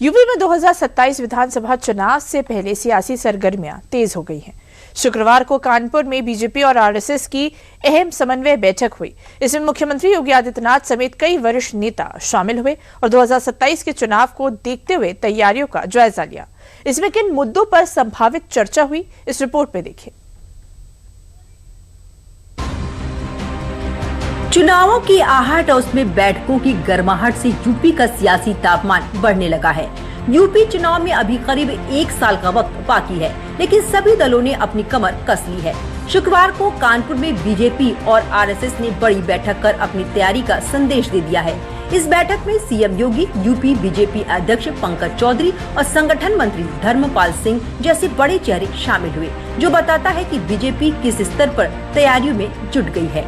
UP में 2027 विधानसभा चुनाव से पहले सियासी सरगर्मियां तेज हो गई हैं। शुक्रवार को कानपुर में बीजेपी और आरएसएस की अहम समन्वय बैठक हुई। इसमें मुख्यमंत्री योगी आदित्यनाथ समेत कई वरिष्ठ नेता शामिल हुए और 2027 के चुनाव को देखते हुए तैयारियों का जायजा लिया। इसमें किन मुद्दों पर संभावित चर्चा हुई, इस रिपोर्ट में देखिए। चुनावों की आहट और उसमें बैठकों की गर्माहट से यूपी का सियासी तापमान बढ़ने लगा है। यूपी चुनाव में अभी करीब 1 साल का वक्त बाकी है, लेकिन सभी दलों ने अपनी कमर कस ली है। शुक्रवार को कानपुर में बीजेपी और आरएसएस ने बड़ी बैठक कर अपनी तैयारी का संदेश दे दिया है। इस बैठक में सीएम योगी, यूपी बीजेपी अध्यक्ष पंकज चौधरी और संगठन मंत्री धर्मपाल सिंह जैसे बड़े चेहरे शामिल हुए, जो बताता है कि बीजेपी किस स्तर पर तैयारियों में जुट गई है।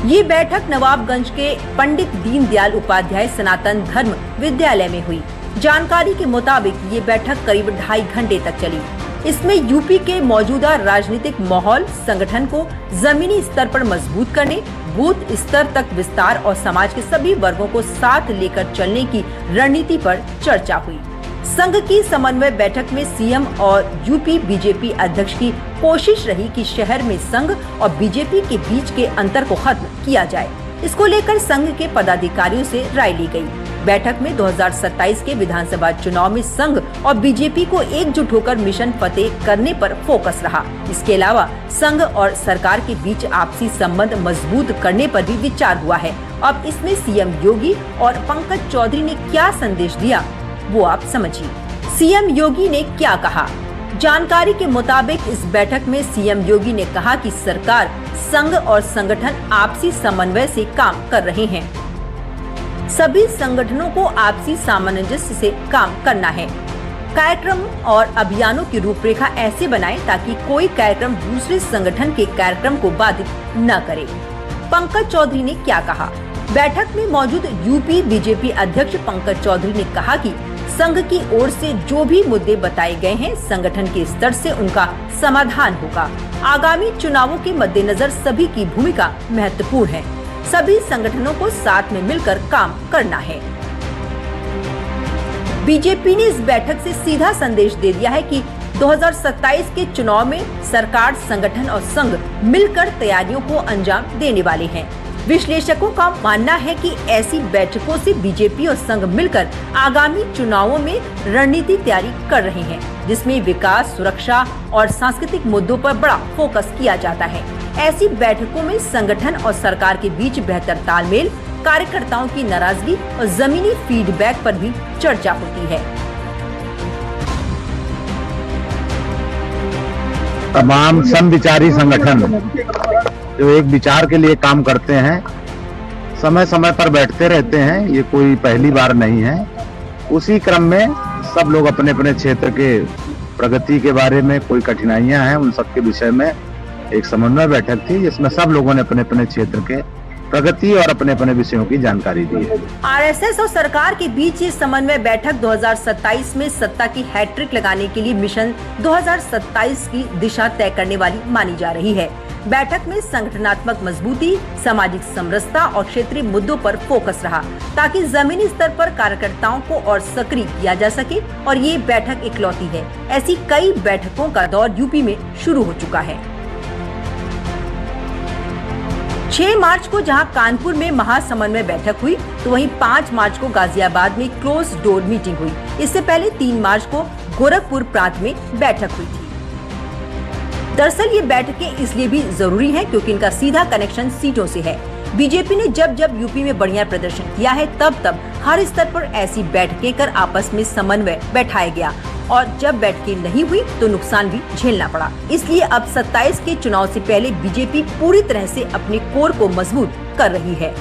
ये बैठक नवाबगंज के पंडित दीनदयाल उपाध्याय सनातन धर्म विद्यालय में हुई। जानकारी के मुताबिक ये बैठक करीब 2.5 घंटे तक चली। इसमें यूपी के मौजूदा राजनीतिक माहौल, संगठन को जमीनी स्तर पर मजबूत करने, बूथ स्तर तक विस्तार और समाज के सभी वर्गों को साथ लेकर चलने की रणनीति पर चर्चा हुई। संघ की समन्वय बैठक में सीएम और यूपी बीजेपी अध्यक्ष की कोशिश रही कि शहर में संघ और बीजेपी के बीच के अंतर को खत्म किया जाए। इसको लेकर संघ के पदाधिकारियों से राय ली गई। बैठक में 2027 के विधानसभा चुनाव में संघ और बीजेपी को एकजुट होकर मिशन फतेह करने पर फोकस रहा। इसके अलावा संघ और सरकार के बीच आपसी संबंध मजबूत करने पर भी विचार हुआ है। अब इसमें सीएम योगी और पंकज चौधरी ने क्या संदेश दिया, वो आप समझिए। सीएम योगी ने क्या कहा? जानकारी के मुताबिक इस बैठक में सीएम योगी ने कहा कि सरकार, संघ और संगठन आपसी समन्वय से काम कर रहे हैं। सभी संगठनों को आपसी सामंजस्य से काम करना है। कार्यक्रम और अभियानों की रूपरेखा ऐसे बनाएं ताकि कोई कार्यक्रम दूसरे संगठन के कार्यक्रम को बाधित न करे। पंकज चौधरी ने क्या कहा? बैठक में मौजूद यूपी बीजेपी अध्यक्ष पंकज चौधरी ने कहा कि संघ की ओर से जो भी मुद्दे बताए गए हैं, संगठन के स्तर से उनका समाधान होगा। आगामी चुनावों के मद्देनजर सभी की भूमिका महत्वपूर्ण है। सभी संगठनों को साथ में मिलकर काम करना है। बीजेपी ने इस बैठक से सीधा संदेश दे दिया है कि 2027 के चुनाव में सरकार, संगठन और संघ मिलकर तैयारियों को अंजाम देने वाले हैं। विश्लेषकों का मानना है कि ऐसी बैठकों से बीजेपी और संघ मिलकर आगामी चुनावों में रणनीति तैयारी कर रहे हैं, जिसमें विकास, सुरक्षा और सांस्कृतिक मुद्दों पर बड़ा फोकस किया जाता है। ऐसी बैठकों में संगठन और सरकार के बीच बेहतर तालमेल, कार्यकर्ताओं की नाराजगी और जमीनी फीडबैक पर भी चर्चा होती है। तमाम समविचारी संगठन जो एक विचार के लिए काम करते हैं, समय समय पर बैठते रहते हैं, ये कोई पहली बार नहीं है। उसी क्रम में सब लोग अपने अपने क्षेत्र के प्रगति के बारे में, कोई कठिनाइयां हैं, उन सब के विषय में एक समन्वय बैठक थी, जिसमें सब लोगों ने अपने अपने क्षेत्र के प्रगति और अपने अपने विषयों की जानकारी दी है। आरएसएस और सरकार के बीच ये समन्वय बैठक 2027 में सत्ता की हैट्रिक लगाने के लिए मिशन 2027 की दिशा तय करने वाली मानी जा रही है। बैठक में संगठनात्मक मजबूती, सामाजिक समरसता और क्षेत्रीय मुद्दों पर फोकस रहा, ताकि जमीनी स्तर पर कार्यकर्ताओं को और सक्रिय किया जा सके। और ये बैठक इकलौती है। ऐसी कई बैठकों का दौर यूपी में शुरू हो चुका है। 6 मार्च को जहां कानपुर में महासमन्वय बैठक हुई, तो वहीं 5 मार्च को गाजियाबाद में क्लोज डोर मीटिंग हुई। इससे पहले 3 मार्च को गोरखपुर प्रांत में बैठक हुई थी। दरअसल ये बैठकें इसलिए भी जरूरी हैं क्योंकि इनका सीधा कनेक्शन सीटों से है। बीजेपी ने जब जब यूपी में बढ़िया प्रदर्शन किया है, तब तब हर स्तर पर ऐसी बैठकें कर आपस में समन्वय बैठाया गया, और जब बैठकें नहीं हुई तो नुकसान भी झेलना पड़ा। इसलिए अब 27 के चुनाव से पहले बीजेपी पूरी तरह से अपने कोर को मजबूत कर रही है,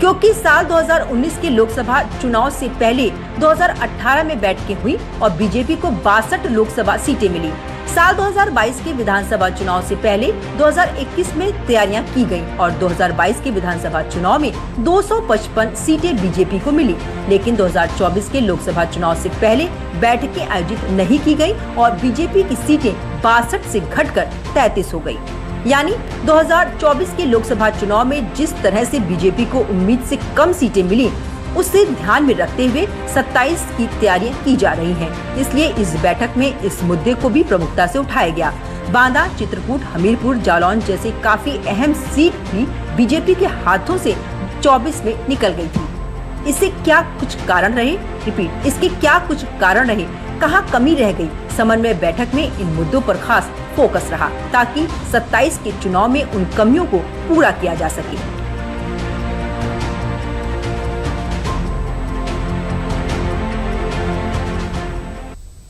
क्योंकि साल 2019 के लोकसभा चुनाव से पहले 2018 में बैठकें हुई और बीजेपी को 62 लोकसभा सीटें मिली। साल 2022 के विधानसभा चुनाव से पहले 2021 में तैयारियां की गयी और 2022 के विधानसभा चुनाव में 255 सीटें बीजेपी को मिली। लेकिन 2024 के लोकसभा चुनाव से पहले बैठकें आयोजित नहीं की गयी और बीजेपी की सीटें 62 से घटकर 33 हो गयी। यानी 2024 के लोकसभा चुनाव में जिस तरह से बीजेपी को उम्मीद से कम सीटें मिली, उसे ध्यान में रखते हुए 27 की तैयारियां की जा रही हैं। इसलिए इस बैठक में इस मुद्दे को भी प्रमुखता से उठाया गया। बांदा, चित्रकूट, हमीरपुर, जालौन जैसे काफी अहम सीट भी बीजेपी के हाथों से 24 में निकल गई थी। इसके क्या कुछ कारण रहे, कहां कमी रह गई? समन्वय बैठक में इन मुद्दों पर खास फोकस रहा ताकि 27 के चुनाव में उन कमियों को पूरा किया जा सके।